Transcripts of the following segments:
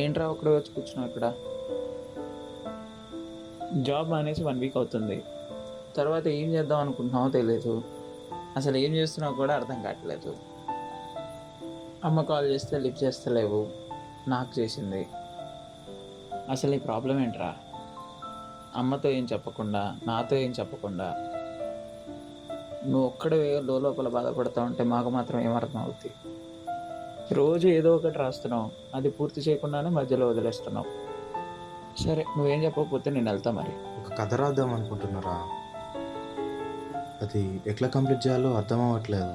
ఏంట్రా ఒక్కడే వచ్చి కూర్చున్నావు ఇక్కడ? జాబ్ మానేసి 1 వీక్ అవుతుంది. తర్వాత ఏం చేద్దాం అనుకుంటున్నావో తెలియదు. అసలు ఏం చేస్తున్నావో కూడా అర్థం కావట్లేదు. అమ్మ కాల్ చేస్తే లిఫ్ట్ చేస్తలేవు, నాకు చేసింది. అసలు ఈ ప్రాబ్లం ఏంట్రా? అమ్మతో ఏం చెప్పకుండా, నాతో ఏం చెప్పకుండా నువ్వు ఒక్కడే లోపల బాధపడతా ఉంటే మాకు మాత్రం ఏం అర్థం అవుతుంది? రోజు ఏదో ఒకటి రాస్తున్నావు, అది పూర్తి చేయకుండానే మధ్యలో వదిలేస్తున్నావు. సరే, నువ్వేం చెప్పకపోతే నేను వెళ్తా. మరి ఒక కథ రాద్దాం అనుకుంటున్నారా? అది ఎట్లా కంప్లీట్ చేయాలో అర్థం అవ్వట్లేదు.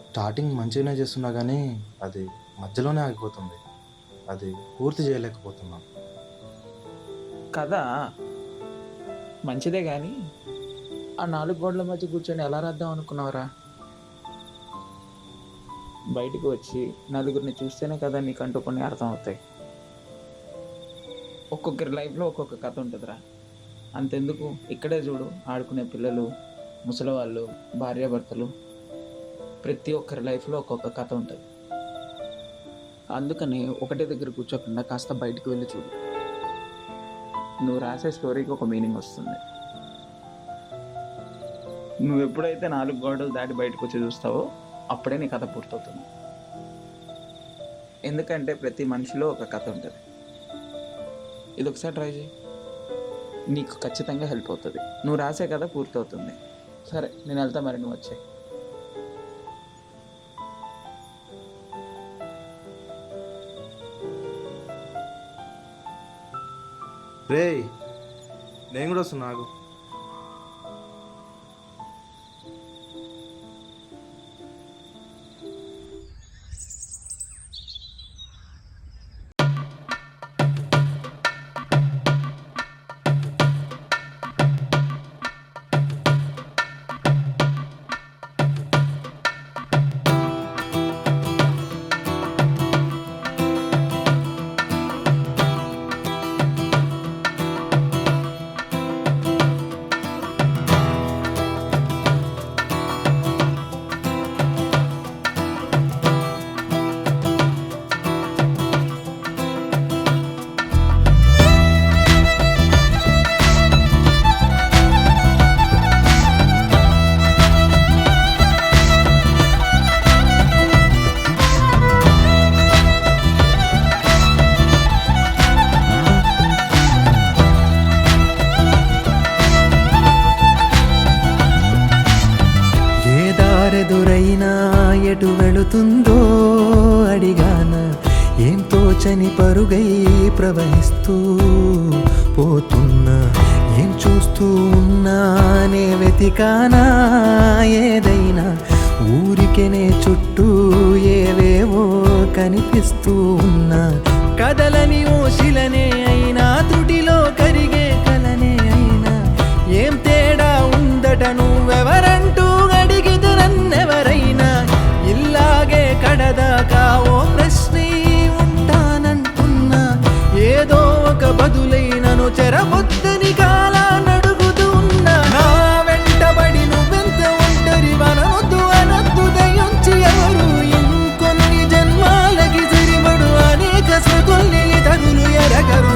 స్టార్టింగ్ మంచిగానే చేస్తున్నా కానీ అది మధ్యలోనే ఆగిపోతుంది. అది పూర్తి చేయలేకపోతున్నా. కథ మంచిదే కానీ ఆ 4 గోడల మధ్య కూర్చొని ఎలా రాద్దాం అనుకున్నావురా? బయటకు వచ్చి నలుగురిని చూస్తేనే కదా నీకంటూ కొన్ని అర్థం అవుతాయి. ఒక్కొక్కరి లైఫ్లో ఒక్కొక్క కథ ఉంటుందిరా. అంతెందుకు, ఇక్కడే చూడు, ఆడుకునే పిల్లలు, ముసలివాళ్ళు, భార్యాభర్తలు, ప్రతి ఒక్కరి లైఫ్లో ఒక్కొక్క కథ ఉంటుంది. అందుకని ఒకటే దగ్గర కూర్చోకుండా కాస్త బయటకు వెళ్ళి చూడు. నువ్వు రాసే స్టోరీకి ఒక మీనింగ్ వస్తుంది. నువ్వు ఎప్పుడైతే 4 గోడలు దాటి బయటకు వచ్చి చూస్తావో అప్పుడే నీ కథ పూర్తవుతుంది. ఎందుకంటే ప్రతి మనిషిలో ఒక కథ ఉంటుంది. ఇది ఒకసారి ట్రై చేయి, నీకు ఖచ్చితంగా హెల్ప్ అవుతుంది. నువ్వు రాసే కథ పూర్తవుతుంది. సరే, నేను వెళ్తా. మరి నువ్వు వచ్చాయి. రేయ్, నేను కూడా వస్తున్నా, ఆగు. ఎదురైనా ఎటు వెళుతుందో అడిగాన, ఏం తోచని పరుగై ప్రవహిస్తూ పోతున్నా, ఏం చూస్తూ ఉన్నానే వెతికానా ఏదైనా, ఊరికెనే చుట్టూ ఏవేవో కనిపిస్తూ ఉన్నా, కదలని ఓశిలనే అయినా త్రుటిలో కరిగే కలనే అయినా, ఏం తేడా ఉందట నువ్వెవరంటూ అడిగితే నన్నెవరైనా, ఇల్లాగే కడదాకా ఓ ప్రశ్నే ఉంటానంటున్నా, ఏదో ఒక బదులైనను చెరబొద్దని కాలానడుగుతూ ఉన్నా, నా వెంటబడి నువ్వెంత ఒంటరి వనవద్దు అనద్దు దయించి ఎవరు, ఇంకొన్ని జన్మాలకి సరిపడు అనేక స్మృతుల్ని తగులు ఎరగరు.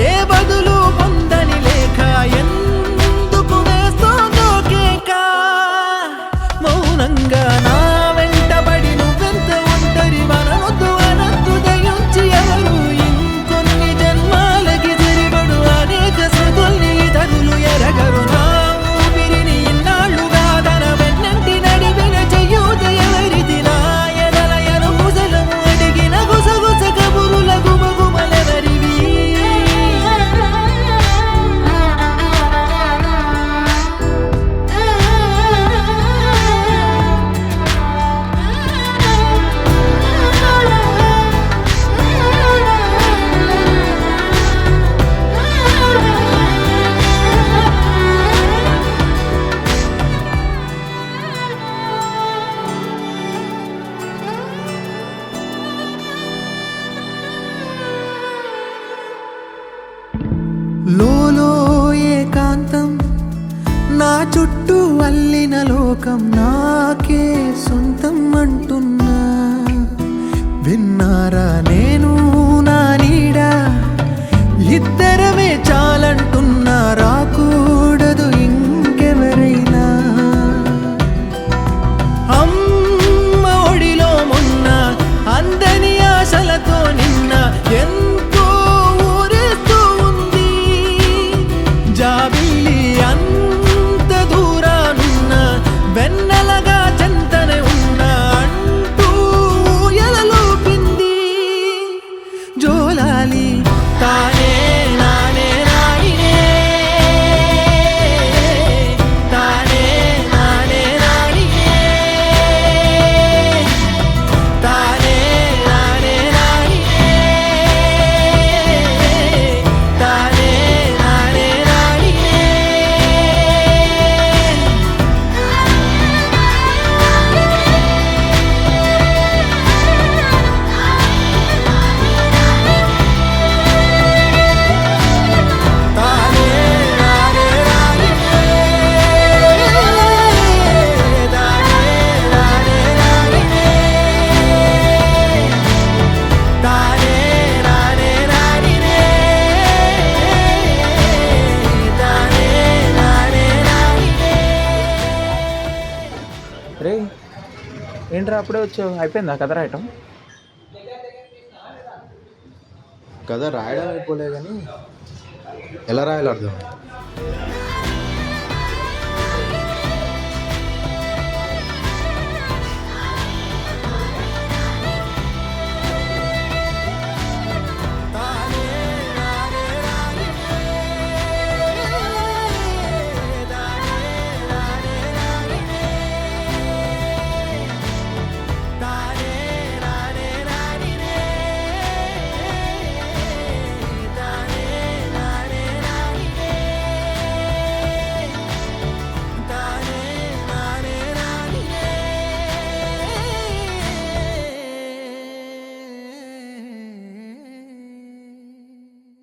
ఏ బదులు పొందని లేక ఎందుకు వేస్తోందో కేక మౌనంగా నా వెంటబడి నువ్వెంత ఒంటరి మనొద్దు అనొద్దు దయించి ఎవరు ఇంకొన్ని జన్మాలకి తిరిగడు అనేక శృతుల్ని తగులు ఎరగరు నా ఊపిరిని ఇన్నాళ్ళుగా తన వెన్నంటి నడిపిన చెయ్యూత ఎవరిది నా ఎదలయను ముసలము అడిగిన గుసగుస కబురుల గుమగుమలెవరివి లోలో ఏకాంతం నా చుట్టూ అల్లిన లోకం నాకే సొంతం అంటున్నా విన్నారా నేను నా నీడ ఇద్దరమే చాలంటున్నా రాకూడదు ఇంకెవరైనా అమ్మ ఒడిలో మొన్న అందని ఆశలతో నిన్న ఎంతో ఊరేస్తూ ఉంది జాబిల్లి అంత దూరానున్న వెన్నెలగా చెంతనే ఉన్న అంటూ ఎలలోపింది జోలాలి తానే నానే నాయినే తానే నానే నాయినే తానే నానే నాయినే తానే నానే నాయినే తానే నానే నాయినే తానే నానే నాయినే తానే నానే నాయినే తానే నానే నాయినే. రే ఏంట్రా అప్పుడే వచ్చావు, అయిపోయిందా కథ రాయటం? కథ రాయడం అయిపోలే కానీ ఎలా రాయాలో అర్థం